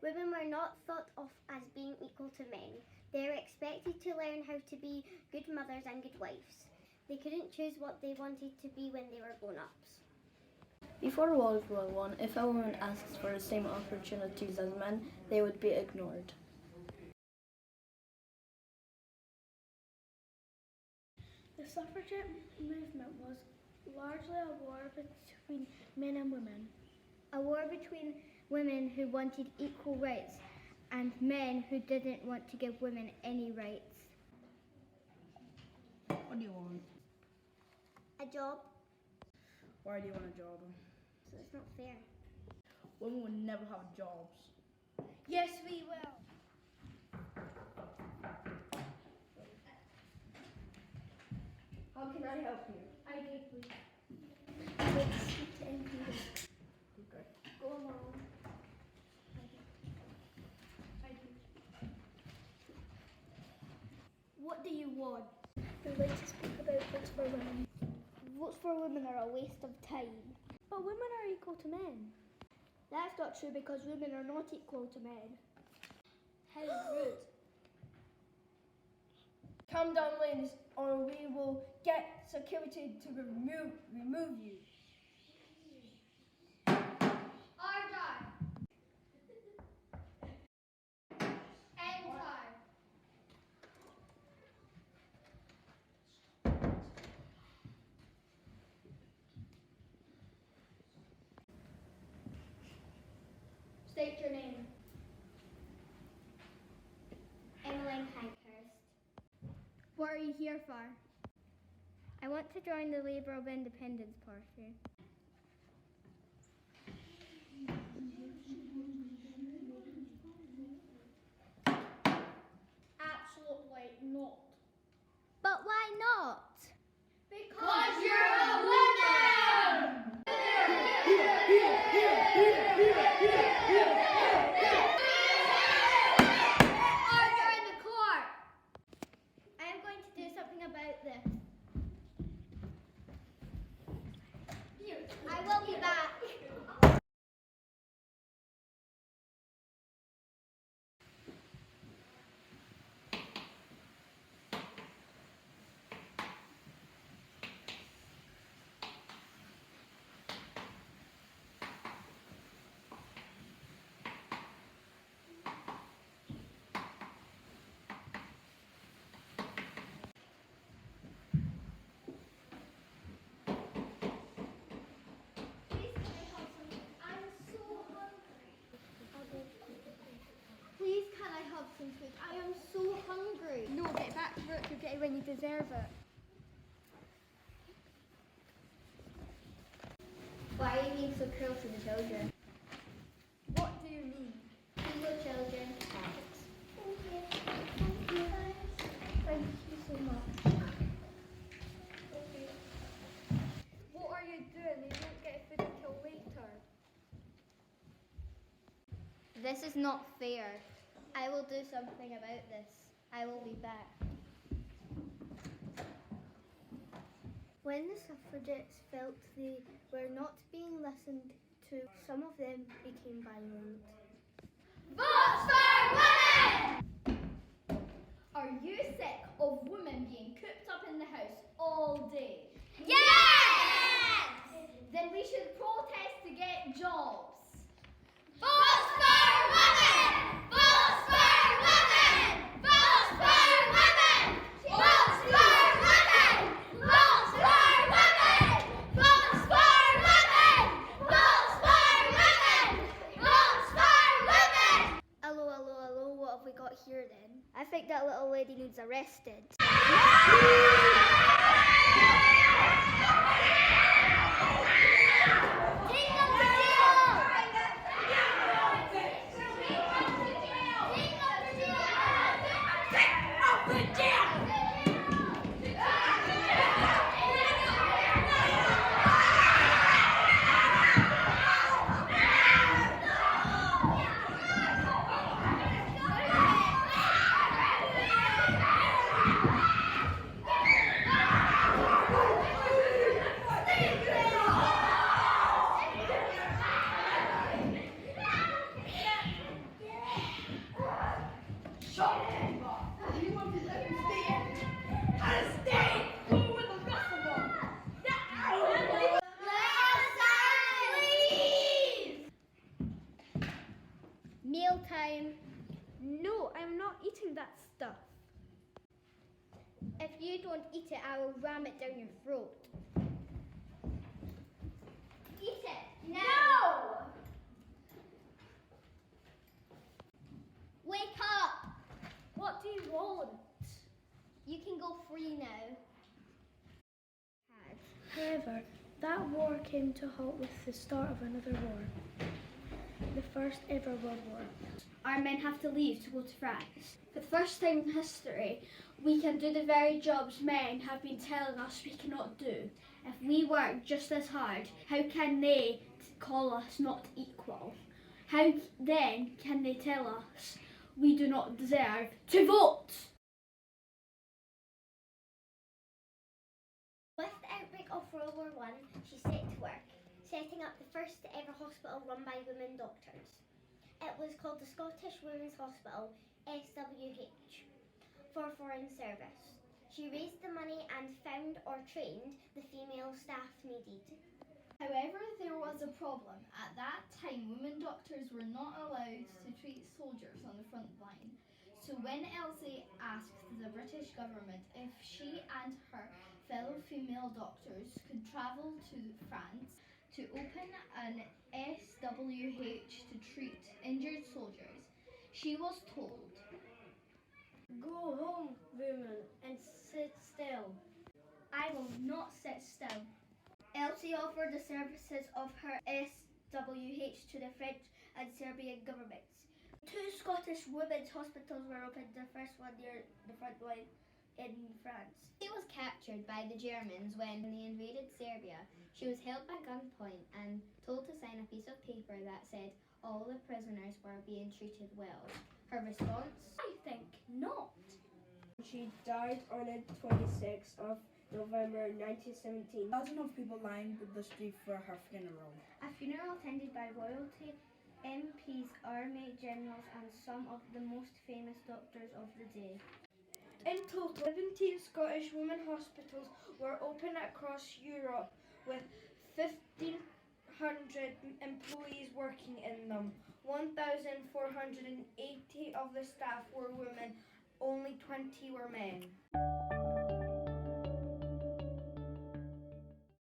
Women were not thought of as being equal to men. They were expected to learn how to be good mothers and good wives. They couldn't choose what they wanted to be when they were grown-ups. Before World War I, if a woman asks for the same opportunities as men, they would be ignored. The suffragette movement was largely a war between men and women. A war between women who wanted equal rights and men who didn't want to give women any rights. What do you want? A job. Why do you want a job? So it's not fair. Women would never have jobs. Yes, we will. How can I help you? ID, please. Let's speak to MPs. Okay. Go along. ID. What do you want? I'd like to speak about votes for women. Votes for women are a waste of time. But women are equal to men. That's not true because women are not equal to men. How rude. Come down, ladies, or we will get security to remove you. Order! Enter! State your name. Emmeline Pankhurst. What are you here for? I want to join the Labour of Independence Party. Absolutely not. But why not? Because you're a woman! Order in the court! I am going to do something about this. I will be back. Please, can I have some food? I am so hungry. No, get back to work. You'll get it when you deserve it. Why are you being so cruel to the children? What do you mean? Single children. Thank you. Thank you so much. What are you doing? You won't get food until later. This is not fair. I will do something about this. I will be back. When the suffragettes felt they were not being listened to, some of them became violent. Votes for women! Are you sick of women being cooped up in the house all day? Yes! Then we should protest to get jobs. Votes for women! Votes for women! Votes for women! Votes for women! Votes for women! Votes for women! Votes for women! Votes for women! Hello, what have we got here then? I think that little lady needs arrested. I will ram it down your throat. Eat it. No! Wake up! What do you want? You can go free now. However, that war came to a halt with the start of another war, the first ever World War. Our men have to leave to go to France. For the first time in history, we can do the very jobs men have been telling us we cannot do. If we work just as hard, how can they call us not equal? How then can they tell us we do not deserve to vote? With the outbreak of World War I, she set to work, setting up the first ever hospital run by women doctors. It was called the Scottish Women's Hospital, SWH, for foreign service. She raised the money and found or trained the female staff needed. However, there was a problem. At that time, women doctors were not allowed to treat soldiers on the front line. So when Elsie asked the British government if she and her fellow female doctors could travel to France to open an SWH to treat injured soldiers, she was told, Go home, women, and sit still. I will not sit still. Elsie offered the services of her SWH to the French and Serbian governments. Two Scottish women's hospitals were opened, the first one near the front line in France. She was captured by the Germans when they invaded Serbia. She was held by gunpoint and told to sign a piece of paper that said all the prisoners were being treated well. Her response? I think not. She died on the 26th of November 1917. Thousands of people lined the street for her funeral. A funeral attended by royalty, MPs, army generals and some of the most famous doctors of the day. In total, 17 Scottish women hospitals were opened across Europe with 1,500 employees working in them. 1,480 of the staff were women, only 20 were men.